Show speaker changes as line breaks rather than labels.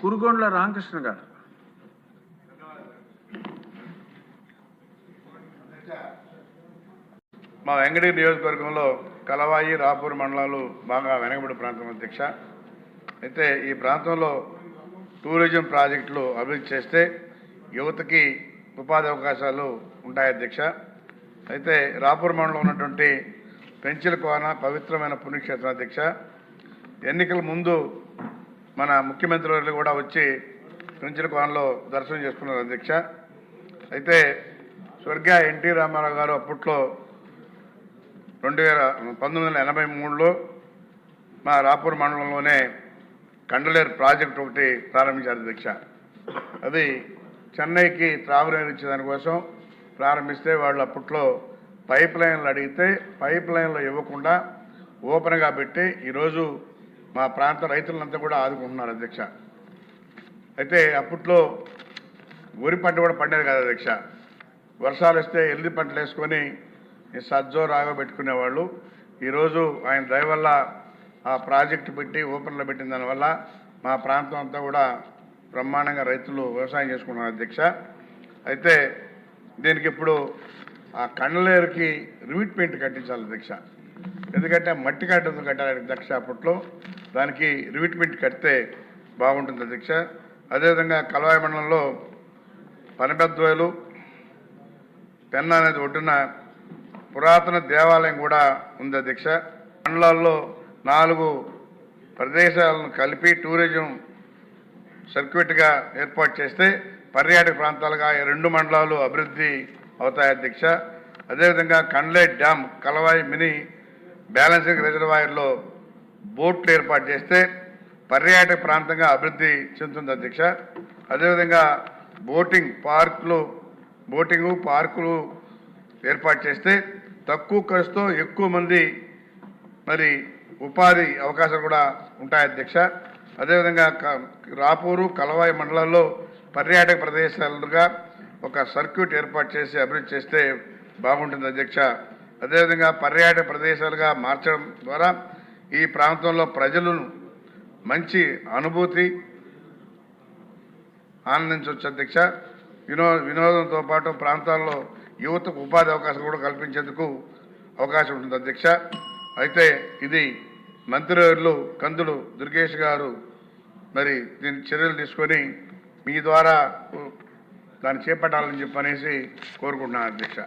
కురుగొండ్ల రామకృష్ణ గారు.
మా వెంకటగిరి నియోజకవర్గంలో కలవాయి రాపూర్ మండలాలు బాగా వెనకబడి ప్రాంతం అధ్యక్ష. అయితే ఈ ప్రాంతంలో టూరిజం ప్రాజెక్టులు అభివృద్ధి చేస్తే యువతకి ఉపాధి అవకాశాలు ఉంటాయి అధ్యక్ష. అయితే రాపూర్ మండలంలో ఉన్నటువంటి పెంచిల కోన పవిత్రమైన పుణ్యక్షేత్రం అధ్యక్ష. ఎన్నికల ముందు మన ముఖ్యమంత్రి వర్యులు కూడా వచ్చి పెంచిల కోనలో దర్శనం చేసుకున్నారు అధ్యక్ష. అయితే స్వర్గీయ ఎన్టీ రామారావు గారు అప్పట్లో 1983లో మా రాపూర్ మండలంలోనే కండలేరు ప్రాజెక్టు ఒకటి ప్రారంభించారు అధ్యక్ష. అది చెన్నైకి త్రాగునీరు ఇచ్చేదానికోసం ప్రారంభిస్తే వాళ్ళు అప్పట్లో పైప్ లైన్లు అడిగితే పైప్ లైన్లు ఇవ్వకుండా ఓపెన్గా పెట్టి ఈరోజు మా ప్రాంత రైతులంతా కూడా ఆదుకుంటున్నారు అధ్యక్ష. అయితే అప్పట్లో వరి పంట కూడా పండేది కదా అధ్యక్ష. వర్షాలు వస్తే ఎల్లి పంటలు వేసుకొని సజ్జో రాగో పెట్టుకునేవాళ్ళు. ఈరోజు ఆయన దయ వల్ల ఆ ప్రాజెక్టు పెట్టి ఓపెన్లో పెట్టిన దానివల్ల మా ప్రాంతం అంతా కూడా బ్రహ్మాండంగా రైతులు వ్యవసాయం చేసుకున్నారు అధ్యక్ష. అయితే దీనికి ఇప్పుడు ఆ కండలేరుకి రివిట్ పెయింట్ కట్టించాలి అధ్యక్ష. ఎందుకంటే మట్టి కట్టడం కట్టాలి అధ్యక్ష. అప్పట్లో దానికి రివిట్ పెయింట్ కడితే బాగుంటుంది అధ్యక్ష. అదేవిధంగా కలవాయి మండలంలో పనబెద్దోయలు పెన్నా అనేది ఒడ్డున పురాతన దేవాలయం కూడా ఉంది అధ్యక్ష. మండలాల్లో 4 ప్రదేశాలను కలిపి టూరిజం సర్క్యూట్గా ఏర్పాటు చేస్తే పర్యాటక ప్రాంతాలుగా 2 మండలాలు అభివృద్ధి అవుతాయి అధ్యక్ష. అదేవిధంగా కండ్లే డ్యామ్ కలవాయి మినీ బ్యాలెన్సింగ్ రిజర్వాయర్లో బోట్లు ఏర్పాటు చేస్తే పర్యాటక ప్రాంతంగా అభివృద్ధి చెందుతుంది అధ్యక్ష. అదేవిధంగా బోటింగు పార్కులు ఏర్పాటు చేస్తే తక్కువ ఖర్చుతో ఎక్కువ మంది మరి ఉపాధి అవకాశాలు కూడా ఉంటాయి అధ్యక్ష. అదేవిధంగా రాపూరు కలవాయి మండలాల్లో పర్యాటక ప్రదేశాలుగా ఒక సర్క్యూట్ ఏర్పాటు చేసి అభివృద్ధి చేస్తే బాగుంటుంది అధ్యక్ష. అదేవిధంగా పర్యాటక ప్రదేశాలుగా మార్చడం ద్వారా ఈ ప్రాంతంలో ప్రజలను మంచి అనుభూతి ఆనందించవచ్చు అధ్యక్ష. వినోదంతో పాటు ప్రాంతాల్లో యువతకు ఉపాధి అవకాశం కూడా కల్పించేందుకు అవకాశం ఉంటుంది అధ్యక్ష. అయితే ఇది మంత్రివర్యులు కందులు దుర్గేష్ గారు మరి దీని చర్యలు తీసుకొని మీ ద్వారా దాన్ని చేపట్టాలని చెప్పనేసి కోరుకుంటున్నాను అధ్యక్ష.